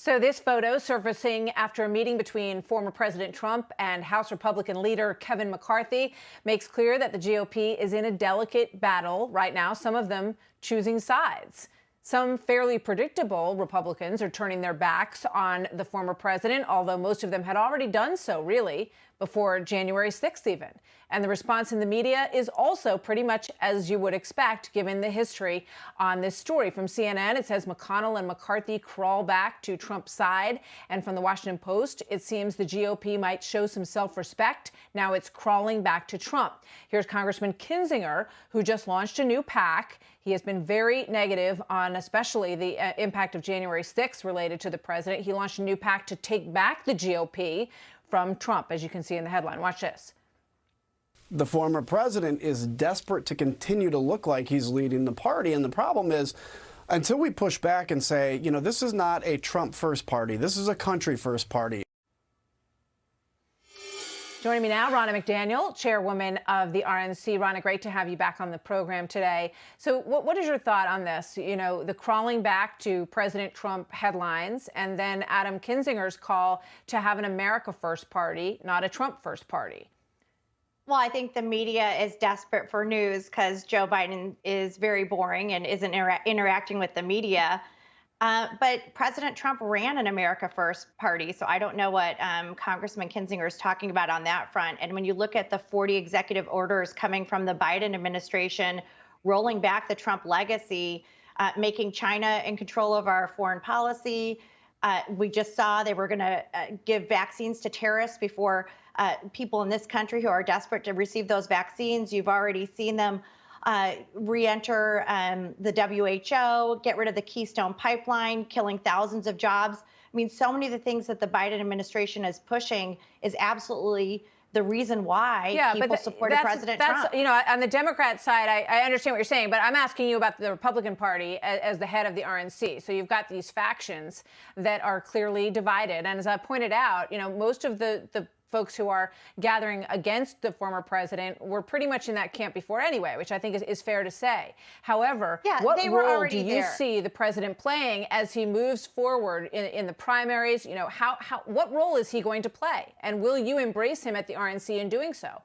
So this photo surfacing after a meeting between former President Trump and House Republican leader Kevin McCarthy makes clear that the GOP is in a delicate battle right now, some of them choosing sides. Some fairly predictable Republicans are turning their backs on the former president, although most of them had already done so, really, before January 6th even. And the response in the media is also pretty much as you would expect, given the history on this story. From CNN, it says McConnell and McCarthy crawl back to Trump's side. And from the Washington Post, it seems the GOP might show some self-respect. Now it's crawling back to Trump. Here's Congressman Kinzinger, who just launched a new PAC. He has been very negative on especially the impact of January 6th related to the president. He launched a new PAC to take back the GOP from Trump, as you can see in the headline. Watch this. The former president is desperate to continue to look like he's leading the party. And the problem is, until we push back and say, you know, this is not a Trump first party, this is a country first party. Joining me now, Ronna McDaniel, chairwoman of the RNC. Ronna, great to have you back on the program today. So what is your thought on this? You know, the crawling back to President Trump headlines, and then Adam Kinzinger's call to have an America First party, not a Trump First party. Well, I think the media is desperate for news because Joe Biden is very boring and isn't interacting with the media. But President Trump ran an America First party, so I don't know what Congressman Kinzinger is talking about on that front. And when you look at the 40 executive orders coming from the Biden administration, rolling back the Trump legacy, making China in control of our foreign policy, we just saw they were going to give vaccines to terrorists before people in this country who are desperate to receive those vaccines. You've already seen them re-enter the WHO, get rid of the Keystone Pipeline, killing thousands of jobs. I mean, so many of the things that the Biden administration is pushing is absolutely the reason why people supported President Trump. You know, on the Democrat side, I understand what you're saying, but I'm asking you about the Republican Party as the head of the RNC. So you've got these factions that are clearly divided. And as I pointed out, you know, most of the folks who are gathering against the former president were pretty much in that camp before anyway, which I think is fair to say. However, what role do you see the president playing as he moves forward in the primaries? You know, what role is he going to play? And will you embrace him at the RNC in doing so?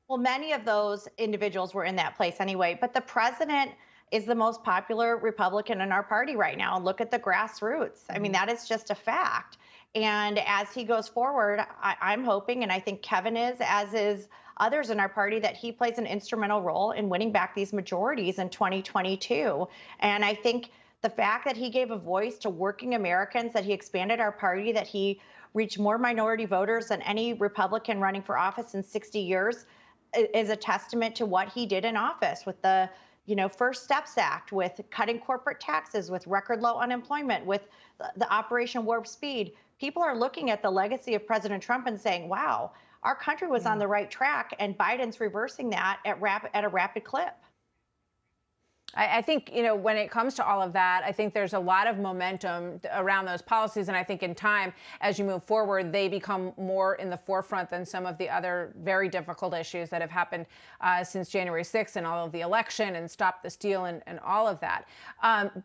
Well, many of those individuals were in that place anyway, but the president is the most popular Republican in our party right now. Look at the grassroots. I mean, that is just a fact. And as he goes forward, I'm hoping, and I think Kevin is, as is others in our party, that he plays an instrumental role in winning back these majorities in 2022. And I think the fact that he gave a voice to working Americans, that he expanded our party, that he reached more minority voters than any Republican running for office in 60 years is a testament to what he did in office with the First Steps Act, with cutting corporate taxes, with record low unemployment, with the Operation Warp Speed. People are looking at the legacy of President Trump and saying, wow, our country was on the right track, and Biden's reversing that at a rapid clip. I think, you know, when it comes to all of that, I think there's a lot of momentum around those policies. And I think in time, as you move forward, they become more in the forefront than some of the other very difficult issues that have happened since January 6th and all of the election and Stop the Steal and all of that.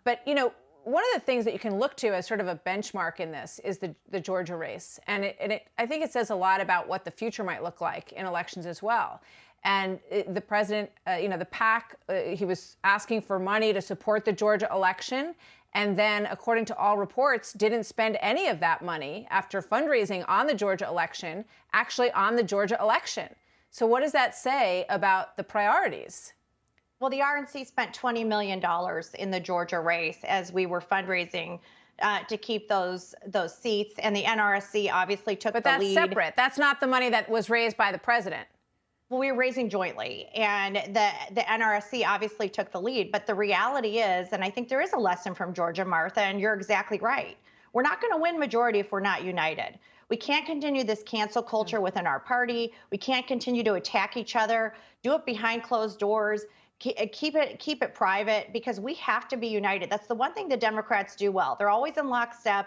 But, you know, one of the things that you can look to as sort of a benchmark in this is the Georgia race. And I think it says a lot about what the future might look like in elections as well. And the president, the PAC, he was asking for money to support the Georgia election. And then, according to all reports, didn't spend any of that money after fundraising on the Georgia election, actually on the Georgia election. So what does that say about the priorities? Well, the RNC spent $20 million in the Georgia race as we were fundraising to keep those seats. And the NRSC obviously took the lead. But that's separate. That's not the money that was raised by the president. Well, we were raising jointly, and the NRSC obviously took the lead. But the reality is, and I think there is a lesson from Georgia, Martha, and you're exactly right. We're not going to win majority if we're not united. We can't continue this cancel culture within our party. We can't continue to attack each other, do it behind closed doors. Keep it private, because we have to be united. That's the one thing the Democrats do well. They're always in lockstep.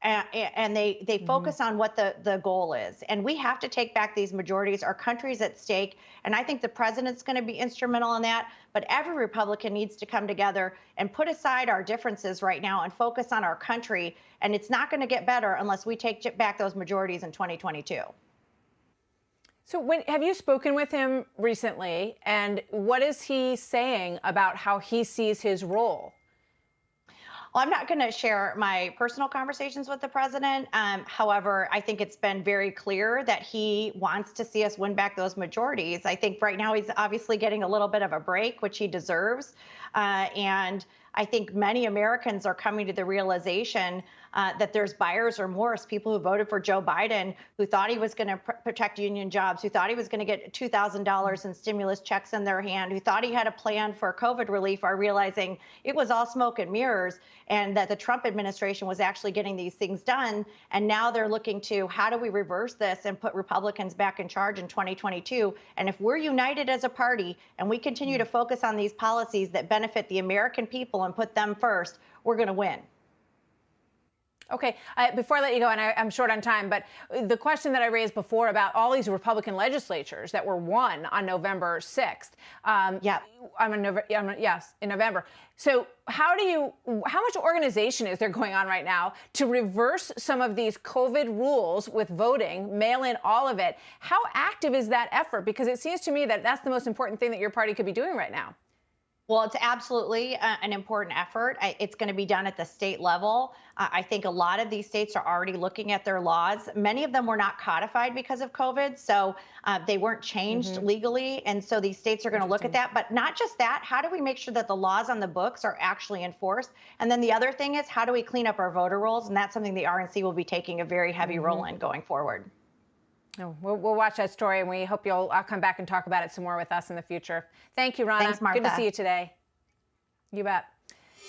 and they focus on what the goal is. And we have to take back these majorities. Our country's at stake. And I think the president's going to be instrumental in that. But every Republican needs to come together and put aside our differences right now and focus on our country. And it's not going to get better unless we take back those majorities in 2022. So have you spoken with him recently? And what is he saying about how he sees his role? Well, I'm not going to share my personal conversations with the president. However, I think it's been very clear that he wants to see us win back those majorities. I think right now he's obviously getting a little bit of a break, which he deserves. And I think many Americans are coming to the realization that there's buyer's remorse. People who voted for Joe Biden, who thought he was going to protect union jobs, who thought he was going to get $2,000 in stimulus checks in their hand, who thought he had a plan for COVID relief, are realizing it was all smoke and mirrors, and that the Trump administration was actually getting these things done. And now they're looking to, how do we reverse this and put Republicans back in charge in 2022? And if we're united as a party and we continue to focus on these policies that benefit the American people and put them first, we're going to win. Okay, before I let you go, and I'm short on time, but the question that I raised before about all these Republican legislatures that were won on November 6th. In November. So how much organization is there going on right now to reverse some of these COVID rules with voting, mail in, all of it? How active is that effort? Because it seems to me that that's the most important thing that your party could be doing right now. Well, it's absolutely an important effort. It's going to be done at the state level. I think a lot of these states are already looking at their laws. Many of them were not codified because of COVID, so they weren't changed legally. And so these states are going to look at that. But not just that, how do we make sure that the laws on the books are actually enforced? And then the other thing is, how do we clean up our voter rolls? And that's something the RNC will be taking a very heavy role in going forward. Oh, we'll watch that story, and we hope you'll come back and talk about it some more with us in the future. Thank you, Ronna. Thanks, Martha. Good to see you today. You bet.